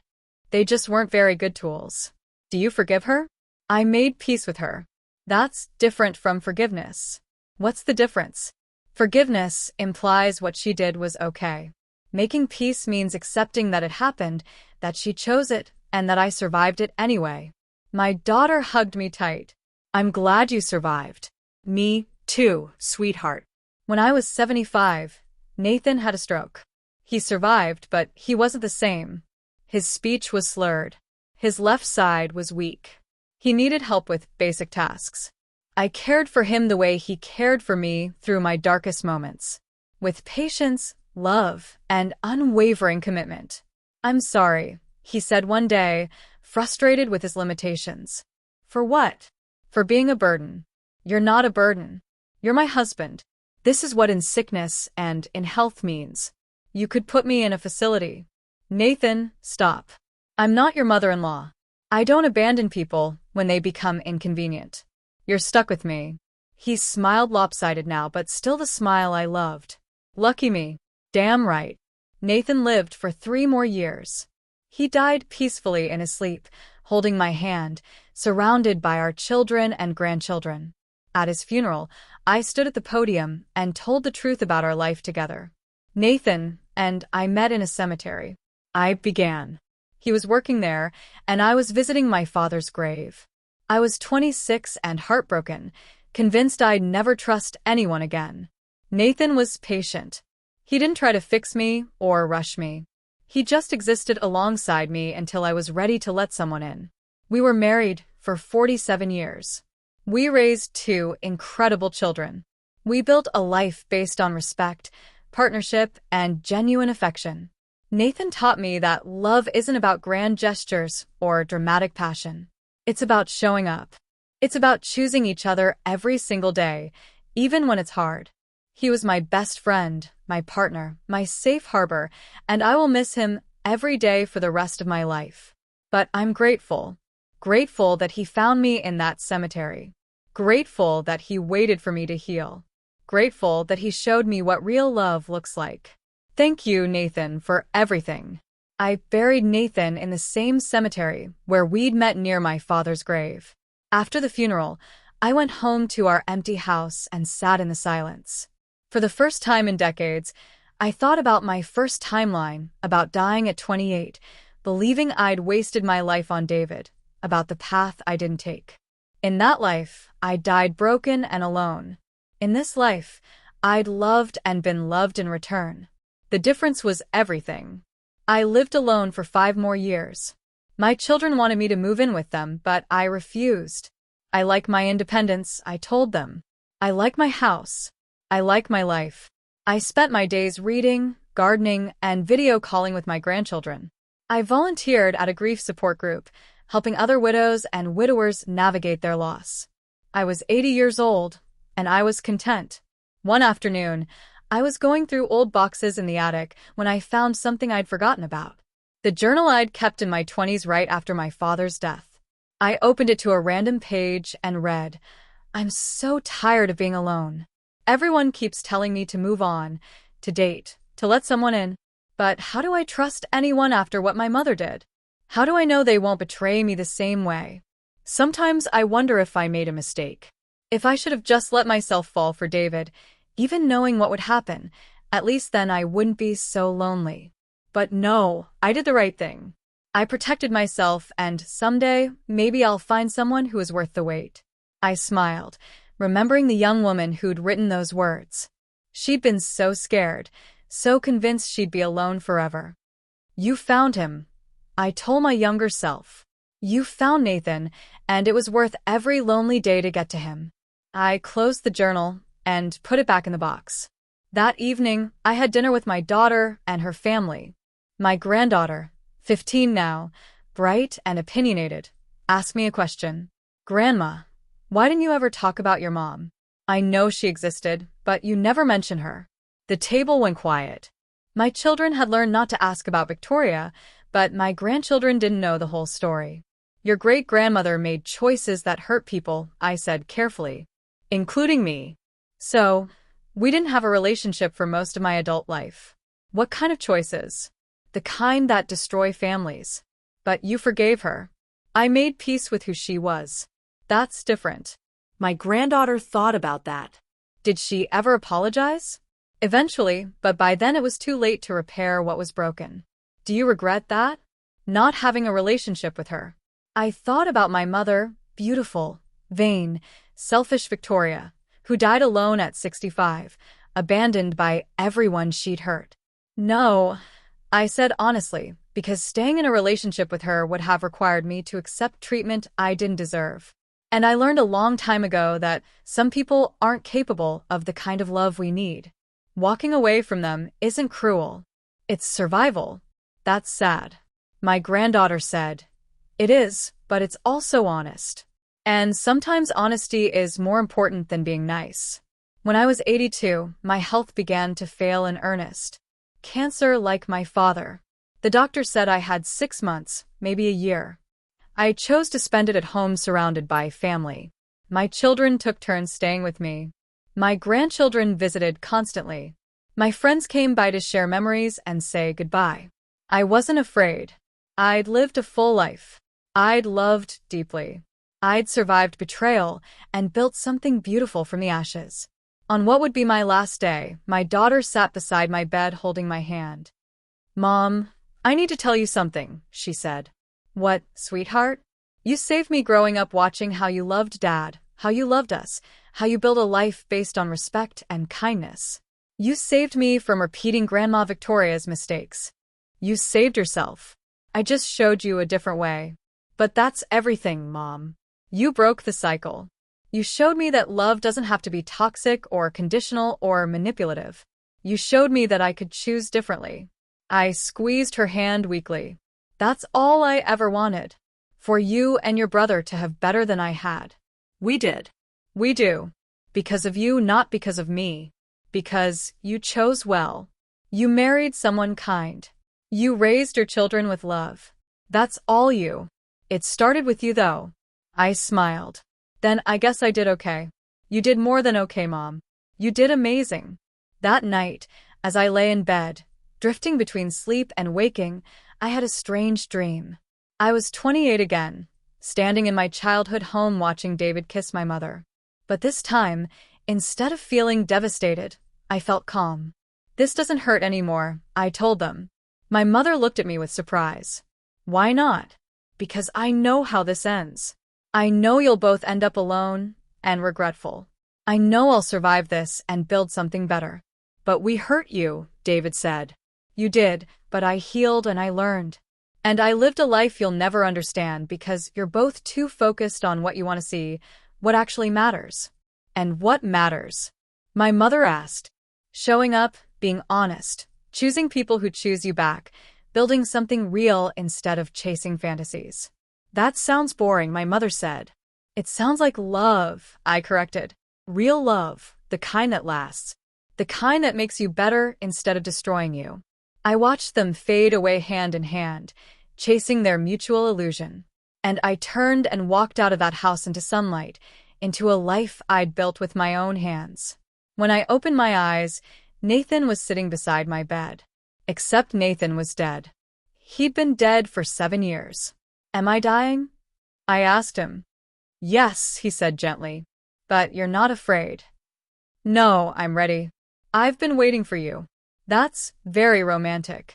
They just weren't very good tools. Do you forgive her? I made peace with her. That's different from forgiveness. What's the difference? Forgiveness implies what she did was okay. Making peace means accepting that it happened, that she chose it, and that I survived it anyway. My daughter hugged me tight. I'm glad you survived. Me, too, sweetheart. When I was 75, Nathan had a stroke. He survived, but he wasn't the same. His speech was slurred. His left side was weak. He needed help with basic tasks. I cared for him the way he cared for me through my darkest moments. With patience, love, and unwavering commitment. I'm sorry, he said one day, frustrated with his limitations. For what? For being a burden. You're not a burden. You're my husband. This is what in sickness and in health means. You could put me in a facility. Nathan, stop. I'm not your mother-in-law. I don't abandon people when they become inconvenient. You're stuck with me. He smiled lopsided now, but still the smile I loved. Lucky me. Damn right. Nathan lived for 3 more years. He died peacefully in his sleep, holding my hand, surrounded by our children and grandchildren. At his funeral, I stood at the podium and told the truth about our life together. Nathan and I met in a cemetery. I began. He was working there, and I was visiting my father's grave. I was 26 and heartbroken, convinced I'd never trust anyone again. Nathan was patient. He didn't try to fix me or rush me. He just existed alongside me until I was ready to let someone in. We were married for 47 years. We raised two incredible children. We built a life based on respect, partnership, and genuine affection. Nathan taught me that love isn't about grand gestures or dramatic passion. It's about showing up. It's about choosing each other every single day, even when it's hard. He was my best friend, my partner, my safe harbor, and I will miss him every day for the rest of my life. But I'm grateful. Grateful that he found me in that cemetery. Grateful that he waited for me to heal. Grateful that he showed me what real love looks like. Thank you, Nathan, for everything. I buried Nathan in the same cemetery where we'd met near my father's grave. After the funeral, I went home to our empty house and sat in the silence. For the first time in decades, I thought about my first timeline, about dying at 28, believing I'd wasted my life on David, about the path I didn't take. In that life, I died broken and alone. In this life, I'd loved and been loved in return. The difference was everything. I lived alone for 5 more years. My children wanted me to move in with them, but I refused. I like my independence, I told them. I like my house. I like my life. I spent my days reading, gardening, and video calling with my grandchildren. I volunteered at a grief support group, helping other widows and widowers navigate their loss. I was 80 years old, and I was content. One afternoon, I was going through old boxes in the attic when I found something I'd forgotten about. The journal I'd kept in my 20s right after my father's death. I opened it to a random page and read, "I'm so tired of being alone. Everyone keeps telling me to move on, to date, to let someone in. But how do I trust anyone after what my mother did? How do I know they won't betray me the same way? Sometimes I wonder if I made a mistake. If I should have just let myself fall for David, even knowing what would happen, at least then I wouldn't be so lonely. But no, I did the right thing. I protected myself, and someday, maybe I'll find someone who is worth the wait." I smiled, remembering the young woman who'd written those words. She'd been so scared, so convinced she'd be alone forever. "You found him," I told my younger self. "You found Nathan, and it was worth every lonely day to get to him." I closed the journal and put it back in the box. That evening, I had dinner with my daughter and her family. My granddaughter, 15 now, bright and opinionated, asked me a question. "Grandma, why didn't you ever talk about your mom? I know she existed, but you never mention her." The table went quiet. My children had learned not to ask about Victoria, but my grandchildren didn't know the whole story. "Your great-grandmother made choices that hurt people," I said carefully, "including me. So, we didn't have a relationship for most of my adult life." "What kind of choices?" "The kind that destroy families." "But you forgave her." "I made peace with who she was." "That's different." My granddaughter thought about that. "Did she ever apologize?" "Eventually, but by then it was too late to repair what was broken." "Do you regret that?" "Not having a relationship with her." I thought about my mother, beautiful, vain, selfish Victoria, who died alone at 65, abandoned by everyone she'd hurt. "No," I said honestly, because staying in a relationship with her would have required me to accept treatment I didn't deserve. And I learned a long time ago that some people aren't capable of the kind of love we need. Walking away from them isn't cruel. It's survival. "That's sad." My granddaughter said, "It is, but it's also honest. And sometimes honesty is more important than being nice." When I was 82, my health began to fail in earnest. Cancer like my father. The doctor said I had 6 months, maybe a year. I chose to spend it at home surrounded by family. My children took turns staying with me. My grandchildren visited constantly. My friends came by to share memories and say goodbye. I wasn't afraid. I'd lived a full life. I'd loved deeply. I'd survived betrayal and built something beautiful from the ashes. On what would be my last day, my daughter sat beside my bed holding my hand. "Mom, I need to tell you something," she said. "What, sweetheart?" "You saved me growing up watching how you loved Dad, how you loved us, how you built a life based on respect and kindness. You saved me from repeating Grandma Victoria's mistakes. You saved yourself. I just showed you a different way. But that's everything, Mom." You broke the cycle. You showed me that love doesn't have to be toxic or conditional or manipulative. You showed me that I could choose differently. I squeezed her hand weakly. That's all I ever wanted. For you and your brother to have better than I had. We did. We do. Because of you, not because of me. Because you chose well. You married someone kind. You raised your children with love. That's all you. It started with you, though. I smiled. Then I guess I did okay. You did more than okay, Mom. You did amazing. That night, as I lay in bed, drifting between sleep and waking, I had a strange dream. I was 28 again, standing in my childhood home watching David kiss my mother. But this time, instead of feeling devastated, I felt calm. This doesn't hurt anymore, I told them. My mother looked at me with surprise. Why not? Because I know how this ends. I know you'll both end up alone and regretful. I know I'll survive this and build something better. But we hurt you, David said. You did, but I healed and I learned. And I lived a life you'll never understand because you're both too focused on what you want to see, what actually matters. And what matters? My mother asked. Showing up, being honest, choosing people who choose you back, building something real instead of chasing fantasies. That sounds boring, my mother said. It sounds like love, I corrected. Real love, the kind that lasts. The kind that makes you better instead of destroying you. I watched them fade away hand in hand, chasing their mutual illusion. And I turned and walked out of that house into sunlight, into a life I'd built with my own hands. When I opened my eyes, Nathan was sitting beside my bed. Except Nathan was dead. He'd been dead for 7 years. Am I dying? I asked him. Yes, he said gently. But you're not afraid. No, I'm ready. I've been waiting for you. That's very romantic.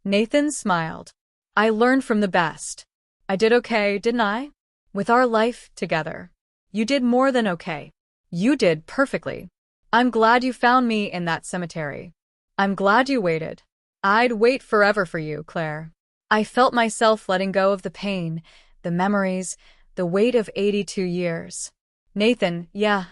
Nathan smiled. I learned from the best. I did okay, didn't I? With our life together. You did more than okay. You did perfectly. I'm glad you found me in that cemetery. I'm glad you waited. I'd wait forever for you, Claire. I felt myself letting go of the pain, the memories, the weight of 82 years. Nathan, yeah,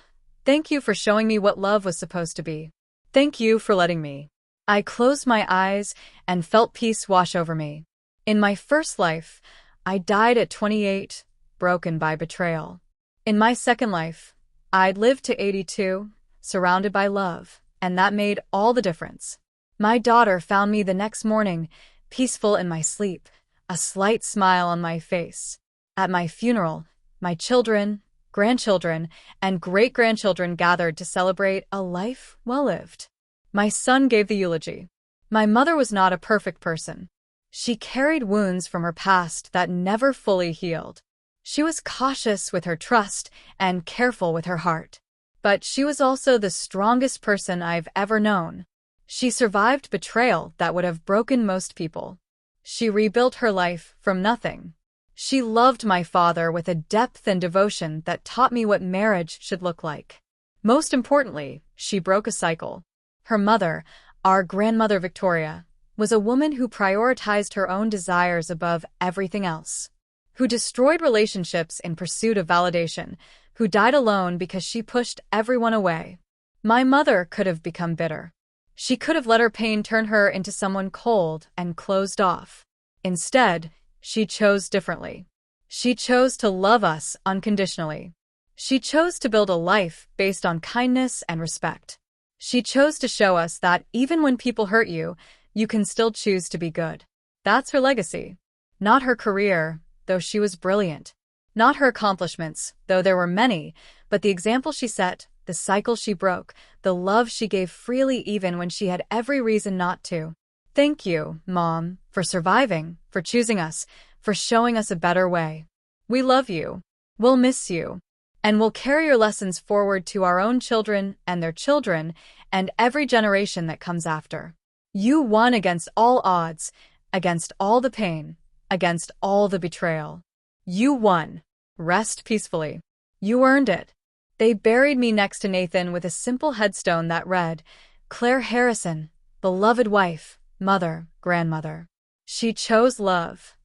thank you for showing me what love was supposed to be. Thank you for letting me. I closed my eyes and felt peace wash over me. In my first life, I died at 28, broken by betrayal. In my second life, I'd lived to 82, surrounded by love, and that made all the difference. My daughter found me the next morning, peaceful in my sleep, a slight smile on my face. At my funeral, my children, grandchildren, and great-grandchildren gathered to celebrate a life well lived. My son gave the eulogy. My mother was not a perfect person. She carried wounds from her past that never fully healed. She was cautious with her trust and careful with her heart. But she was also the strongest person I've ever known. She survived betrayal that would have broken most people. She rebuilt her life from nothing. She loved my father with a depth and devotion that taught me what marriage should look like. Most importantly, she broke a cycle. Her mother, our grandmother Victoria, was a woman who prioritized her own desires above everything else, who destroyed relationships in pursuit of validation, who died alone because she pushed everyone away. My mother could have become bitter. She could have let her pain turn her into someone cold and closed off. Instead, she chose differently. She chose to love us unconditionally. She chose to build a life based on kindness and respect. She chose to show us that even when people hurt you, you can still choose to be good. That's her legacy. Not her career, though she was brilliant. Not her accomplishments, though there were many, but the example she set, the cycle she broke, the love she gave freely even when she had every reason not to. Thank you, Mom, for surviving, for choosing us, for showing us a better way. We love you. We'll miss you. And we'll carry your lessons forward to our own children and their children and every generation that comes after. You won against all odds, against all the pain, against all the betrayal. You won. Rest peacefully. You earned it. They buried me next to Nathan with a simple headstone that read, Claire Harrison, beloved wife, mother, grandmother. She chose love.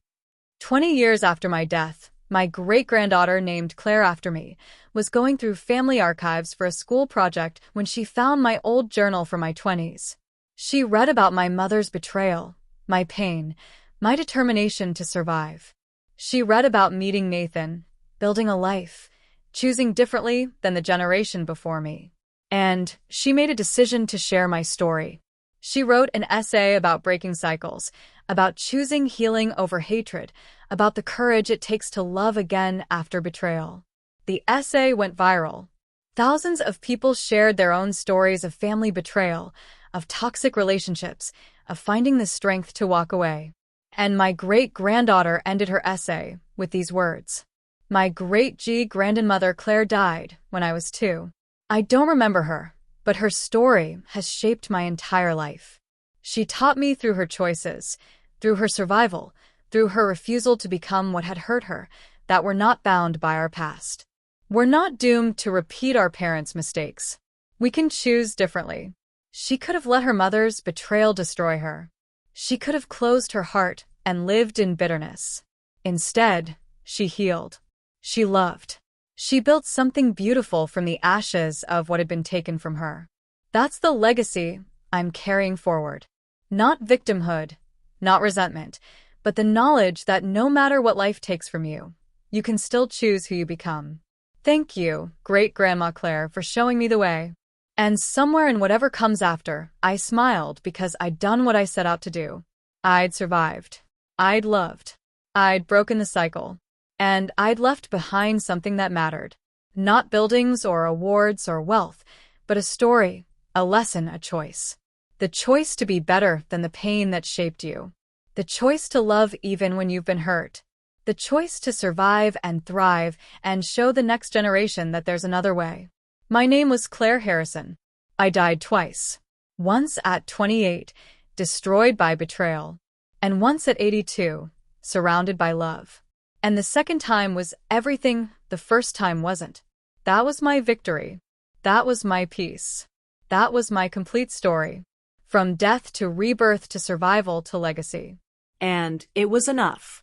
20 years after my death, My great-granddaughter, named Claire after me, was going through family archives for a school project when she found my old journal from my 20s. She read about my mother's betrayal, my pain, my determination to survive. She read about meeting Nathan, building a life, choosing differently than the generation before me. And she made a decision to share my story. She wrote an essay about breaking cycles, about choosing healing over hatred, about the courage it takes to love again after betrayal. The essay went viral. Thousands of people shared their own stories of family betrayal, of toxic relationships, of finding the strength to walk away. And my great-granddaughter ended her essay with these words. My great-grandmother Claire died when I was 2. I don't remember her, but her story has shaped my entire life. She taught me through her choices, through her survival, through her refusal to become what had hurt her, that we're not bound by our past. We're not doomed to repeat our parents' mistakes. We can choose differently. She could have let her mother's betrayal destroy her. She could have closed her heart and lived in bitterness. Instead, she healed. She loved. She built something beautiful from the ashes of what had been taken from her. That's the legacy I'm carrying forward. Not victimhood, not resentment, but the knowledge that no matter what life takes from you, you can still choose who you become. Thank you, Great-Grandma Claire, for showing me the way. And somewhere in whatever comes after, I smiled because I'd done what I set out to do. I'd survived. I'd loved. I'd broken the cycle. And I'd left behind something that mattered. Not buildings or awards or wealth, but a story, a lesson, a choice. The choice to be better than the pain that shaped you. The choice to love even when you've been hurt. The choice to survive and thrive and show the next generation that there's another way. My name was Claire Harrison. I died twice. Once at 28, destroyed by betrayal. And once at 82, surrounded by love. And the second time was everything the first time wasn't. That was my victory. That was my peace. That was my complete story. From death to rebirth to survival to legacy. And it was enough.